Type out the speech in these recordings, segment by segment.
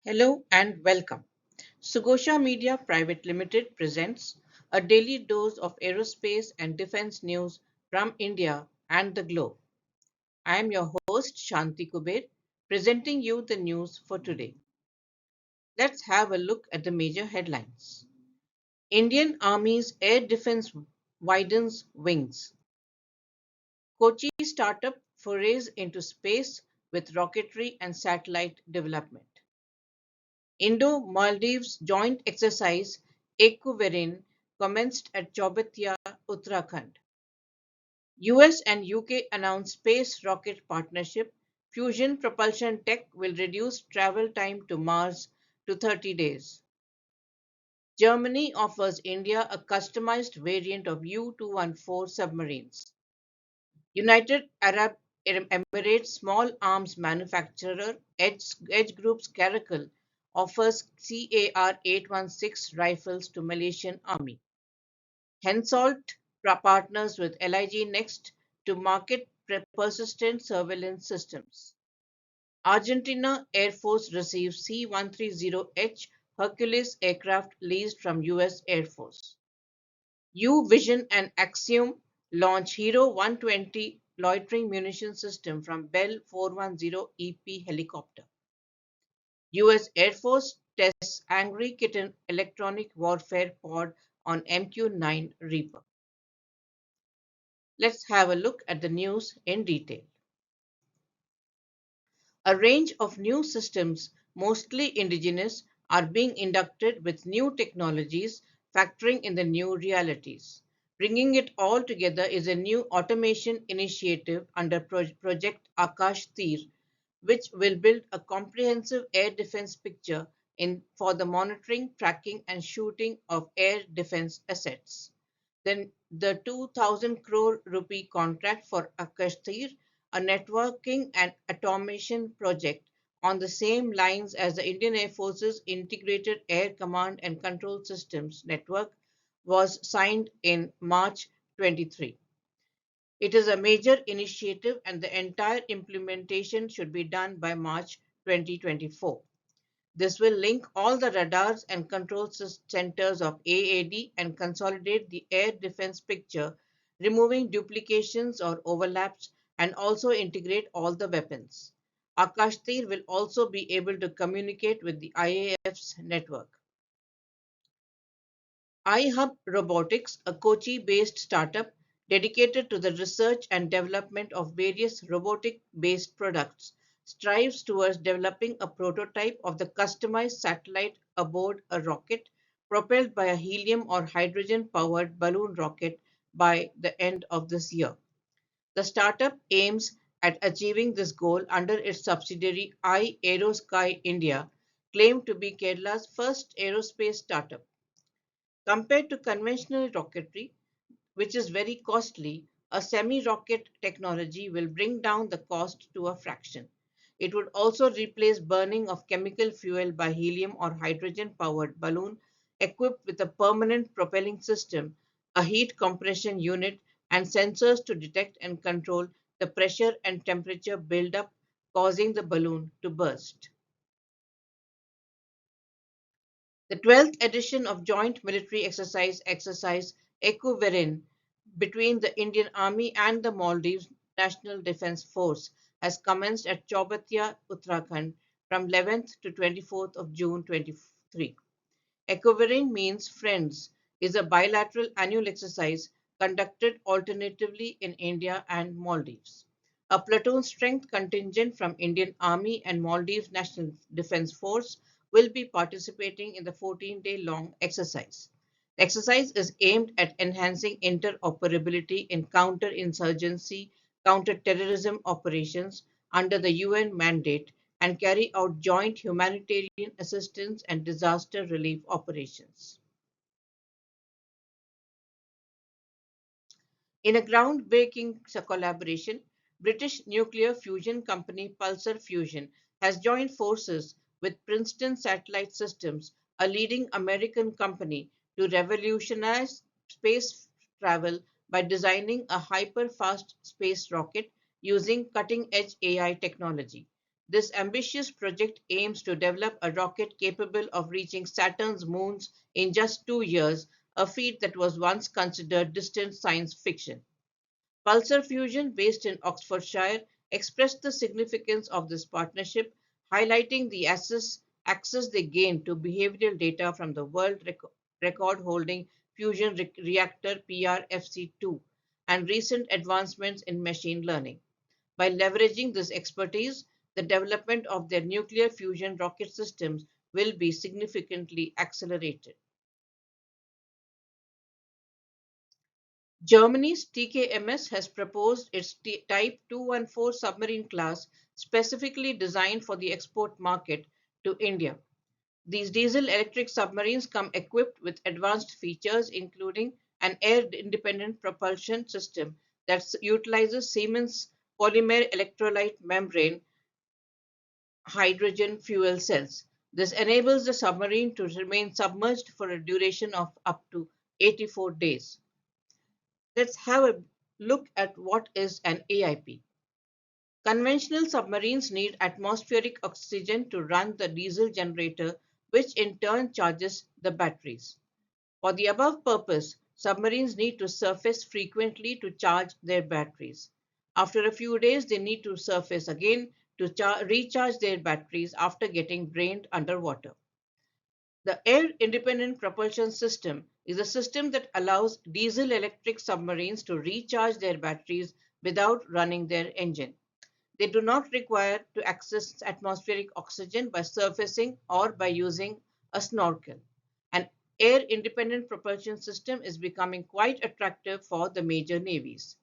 Hello and welcome. Sugosha Media Private Limited presents a daily dose of aerospace and defense news from India and the globe. I am your host Shanti Kuber, presenting you the news for today. Let's have a look at the major headlines. Indian Army's air defense widens wings. Kochi startup forays into space with rocketry and satellite development. Indo-Maldives joint exercise Ekuverin commenced at Chaubatia, Uttarakhand. US and UK announced space rocket partnership. Fusion propulsion tech will reduce travel time to Mars to 30 days. Germany offers India a customized variant of U-214 submarines. United Arab Emirates small arms manufacturer Edge Group's Caracal offers CAR 816 rifles to Malaysian Army. Hensoldt partners with LIG Next to market persistent surveillance systems. Argentina Air Force receives C-130H Hercules aircraft leased from US Air Force. U-Vision and Axiom launch Hero 120 loitering munition system from Bell 410EP helicopter. US Air Force tests Angry Kitten electronic warfare pod on MQ-9 Reaper. Let's have a look at the news in detail. A range of new systems, mostly indigenous, are being inducted with new technologies factoring in the new realities. Bringing it all together is a new automation initiative under Project Akash Tir, which will build a comprehensive air defense picture for the monitoring, tracking, and shooting of air defense assets. Then the 2,000 crore rupee contract for Akashtir, a networking and automation project on the same lines as the Indian Air Force's Integrated Air Command and Control Systems network, was signed in March 23. It is a major initiative and the entire implementation should be done by March 2024. This will link all the radars and control centers of AAD and consolidate the air defense picture, removing duplications or overlaps, and also integrate all the weapons. Akashtir will also be able to communicate with the IAF's network. iHub Robotics, a Kochi-based startup dedicated to the research and development of various robotic-based products, strives towards developing a prototype of the customized satellite aboard a rocket propelled by a helium or hydrogen-powered balloon rocket by the end of this year. The startup aims at achieving this goal under its subsidiary iAerosky India, claimed to be Kerala's first aerospace startup. Compared to conventional rocketry, which is very costly, a semi-rocket technology will bring down the cost to a fraction. It would also replace burning of chemical fuel by helium or hydrogen-powered balloon equipped with a permanent propelling system, a heat compression unit, and sensors to detect and control the pressure and temperature buildup causing the balloon to burst. The 12th edition of Joint Military Exercise Ekuverin between the Indian Army and the Maldives National Defence Force has commenced at Chaubatia, Uttarakhand from 11th to 24th of June 23. Ekuverin means friends is a bilateral annual exercise conducted alternatively in India and Maldives. A platoon strength contingent from Indian Army and Maldives National Defence Force will be participating in the 14-day-long exercise. The exercise is aimed at enhancing interoperability in counter-insurgency, counter-terrorism operations under the UN mandate and carry out joint humanitarian assistance and disaster relief operations. In a groundbreaking collaboration, British nuclear fusion company Pulsar Fusion has joined forces with Princeton Satellite Systems, a leading American company, to revolutionize space travel by designing a hyper-fast space rocket using cutting-edge AI technology. This ambitious project aims to develop a rocket capable of reaching Saturn's moons in just 2 years, a feat that was once considered distant science fiction. Pulsar Fusion, based in Oxfordshire, expressed the significance of this partnership, highlighting the access they gained to behavioral data from the World Record holding Fusion Reactor PRFC2 and recent advancements in machine learning. By leveraging this expertise, the development of their nuclear fusion rocket systems will be significantly accelerated. Germany's TKMS has proposed its Type 214 submarine class specifically designed for the export market to India. These diesel electric submarines come equipped with advanced features, including an air independent propulsion system that utilizes Siemens polymer electrolyte membrane hydrogen fuel cells. This enables the submarine to remain submerged for a duration of up to 84 days. Let's have a look at what is an AIP. Conventional submarines need atmospheric oxygen to run the diesel generator, which in turn charges the batteries. For the above purpose, submarines need to surface frequently to charge their batteries. After a few days, they need to surface again to recharge their batteries after getting drained underwater. The Air Independent Propulsion System is a system that allows diesel electric submarines to recharge their batteries without running their engine. They do not require to access atmospheric oxygen by surfacing or by using a snorkel. An air independent propulsion system is becoming quite attractive for the major navies.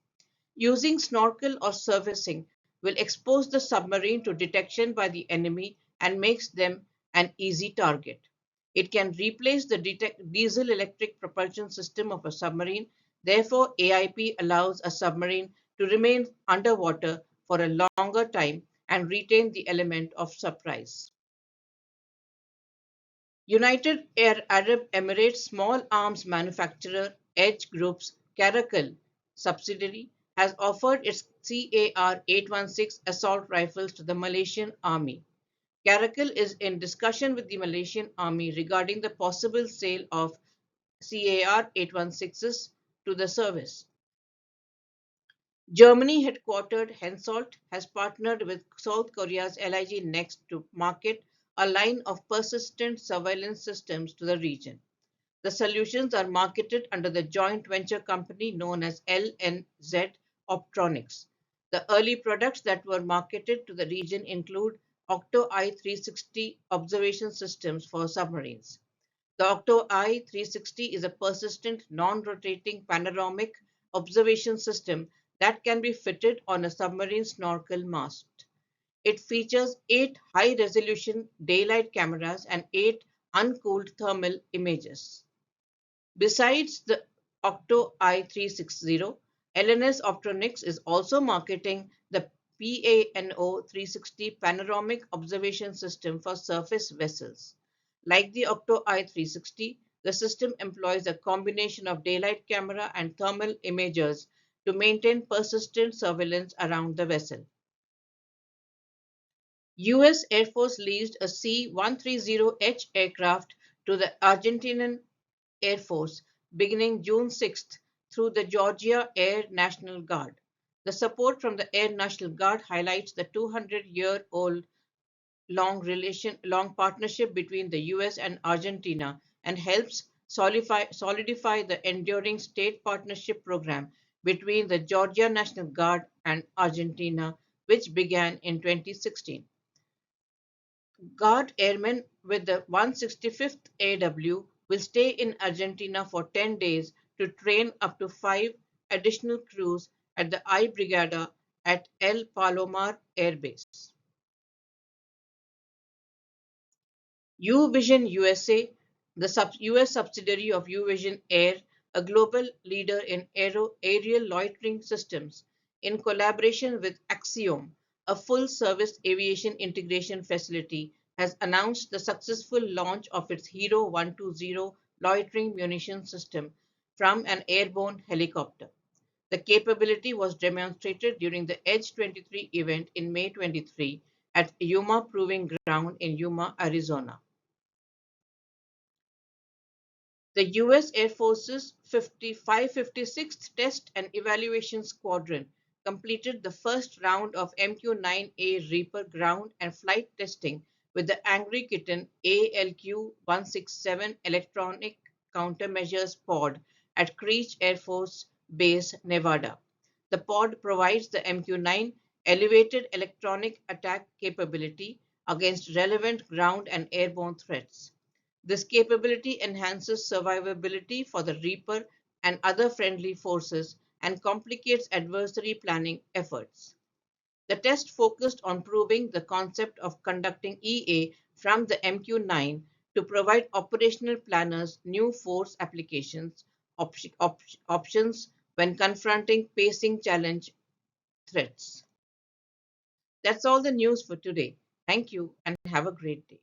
Using snorkel or surfacing will expose the submarine to detection by the enemy and makes them an easy target. It can replace the diesel electric propulsion system of a submarine. Therefore, AIP allows a submarine to remain underwater for a longer time and retain the element of surprise. United Arab Emirates small arms manufacturer Edge Group's Caracal subsidiary has offered its CAR 816 assault rifles to the Malaysian Army. Caracal is in discussion with the Malaysian Army regarding the possible sale of CAR 816s to the service. Germany headquartered Hensoldt has partnered with South Korea's LIG Next to market a line of persistent surveillance systems to the region. The solutions are marketed under the joint venture company known as LNZ Optronics. The early products that were marketed to the region include Octo I-360 observation systems for submarines. The Octo I-360 is a persistent, non-rotating panoramic observation system that can be fitted on a submarine snorkel mast. It features 8 high-resolution daylight cameras and 8 uncooled thermal images. Besides the Octo I360, LNS Optronics is also marketing the PANO 360 panoramic observation system for surface vessels. Like the Octo I360, the system employs a combination of daylight camera and thermal imagers to maintain persistent surveillance around the vessel. US Air Force leased a C-130H aircraft to the Argentinian Air Force beginning June 6th through the Georgia Air National Guard. The support from the Air National Guard highlights the 200-year-old long partnership between the US and Argentina and helps solidify the enduring state partnership program between the Georgia National Guard and Argentina, which began in 2016. Guard airmen with the 165th AW will stay in Argentina for 10 days to train up to 5 additional crews at the I Brigada at El Palomar Air Base. UVision USA, the US subsidiary of UVision Air, a global leader in aerial loitering systems, in collaboration with Axiom, a full-service aviation integration facility, has announced the successful launch of its Hero 120 loitering munition system from an airborne helicopter. The capability was demonstrated during the Edge 23 event in May 23 at Yuma Proving Ground in Yuma, Arizona. The U.S. Air Force's 556th Test and Evaluation Squadron completed the first round of MQ-9A Reaper ground and flight testing with the Angry Kitten ALQ-167 electronic countermeasures pod at Creech Air Force Base, Nevada. The pod provides the MQ-9 elevated electronic attack capability against relevant ground and airborne threats. This capability enhances survivability for the Reaper and other friendly forces and complicates adversary planning efforts. The test focused on proving the concept of conducting EA from the MQ-9 to provide operational planners new force applications options when confronting pacing challenge threats. That's all the news for today. Thank you and have a great day.